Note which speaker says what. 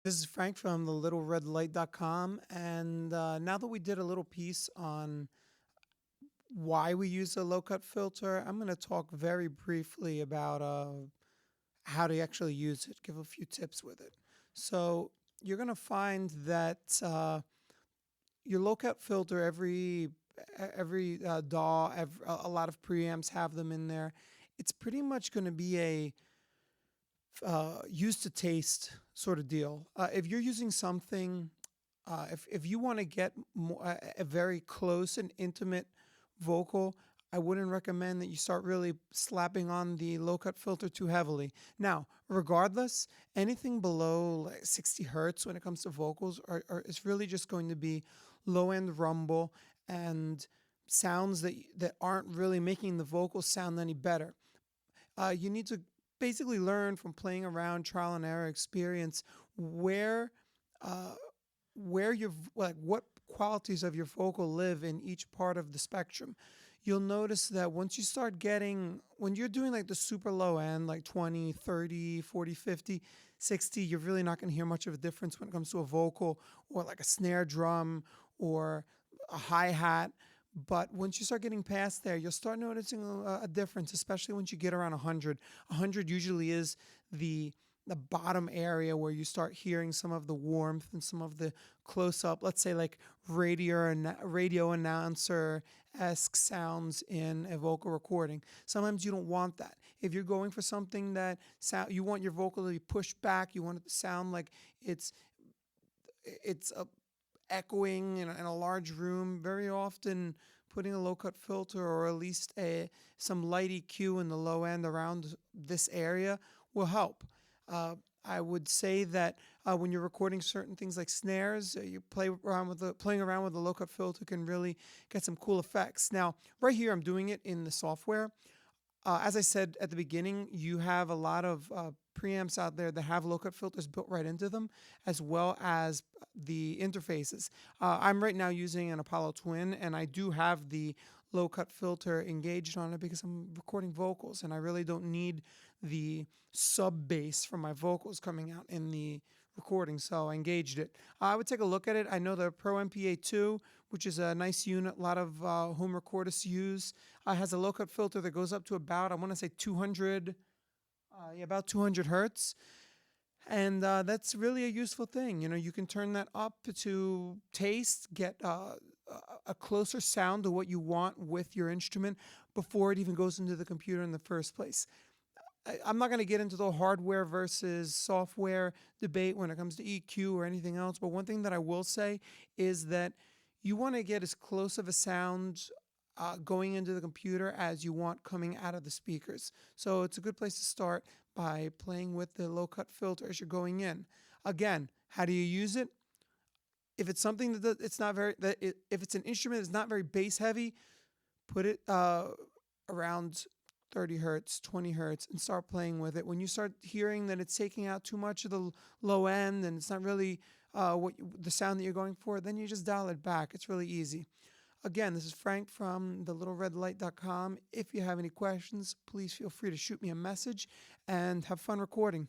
Speaker 1: This is Frank from thelittleredlight.com. And now that we did a little piece on why we use a low cut filter, I'm going to talk very briefly about how to actually use it, give a few tips with it. So, you're going to find that your low cut filter, every DAW, a lot of preamps have them in there. It's pretty much going to be a use to taste sort of deal. If you're using something, if you want to get a very close and intimate vocal, I wouldn't recommend that you start really slapping on the low cut filter too heavily. Now, regardless, anything below like 60 hertz when it comes to vocals is really just going to be low end rumble and sounds that aren't really making the vocals sound any better. You need to basically learn from playing around, trial and error experience, where uh, what qualities of your vocal live in each part of the spectrum. You'll notice that once you start getting, when you're doing like the super low end, like 20, 30, 40, 50, 60, you're really not going to hear much of a difference when it comes to a vocal or like a snare drum or a hi-hat. But once you start getting past there, you'll start noticing a difference, especially once you get around 100. 100 usually is the bottom area where you start hearing some of the warmth and some of the close up, let's say like radio announcer esque sounds in a vocal recording. Sometimes you don't want that. If you're going for something that you want your vocal to be pushed back, you want it to sound like it's a echoing in a large room. Very often, putting a low cut filter or at least some light EQ in the low end around this area will help. I would say that when you're recording certain things like snares, you playing around with the low cut filter can really get some cool effects. Now, right here, I'm doing it in the software. As I said at the beginning, you have a lot of preamps out there that have low cut filters built right into them, as well as the interfaces. I'm right now using an Apollo Twin, and I do have the low cut filter engaged on it because I'm recording vocals, and I really don't need the sub bass from my vocals coming out in the recording, so I engaged it. I would take a look at it. I know the Pro MPA 2, which is a nice unit, a lot of home recordists use, has a low cut filter that goes up to about, I want to say 200, yeah, about 200 hertz. And that's really a useful thing. You know, you can turn that up to taste, get a closer sound to what you want with your instrument before it even goes into the computer in the first place. I'm not going to get into the hardware versus software debate when it comes to EQ or anything else, but one thing that I will say is that you want to get as close of a sound going into the computer as you want coming out of the speakers. So it's a good place to start by playing with the low cut filter as you're going in. Again, how do you use it? If it's something it's not very if it's an instrument that's not very bass heavy, put it around 30 hertz, 20 hertz, and start playing with it. When you start hearing that it's taking out too much of the low end and it's not really the sound that you're going for, then you just dial it back. It's really easy. Again, this is Frank from thelittleredlight.com. If you have any questions, please feel free to shoot me a message and have fun recording.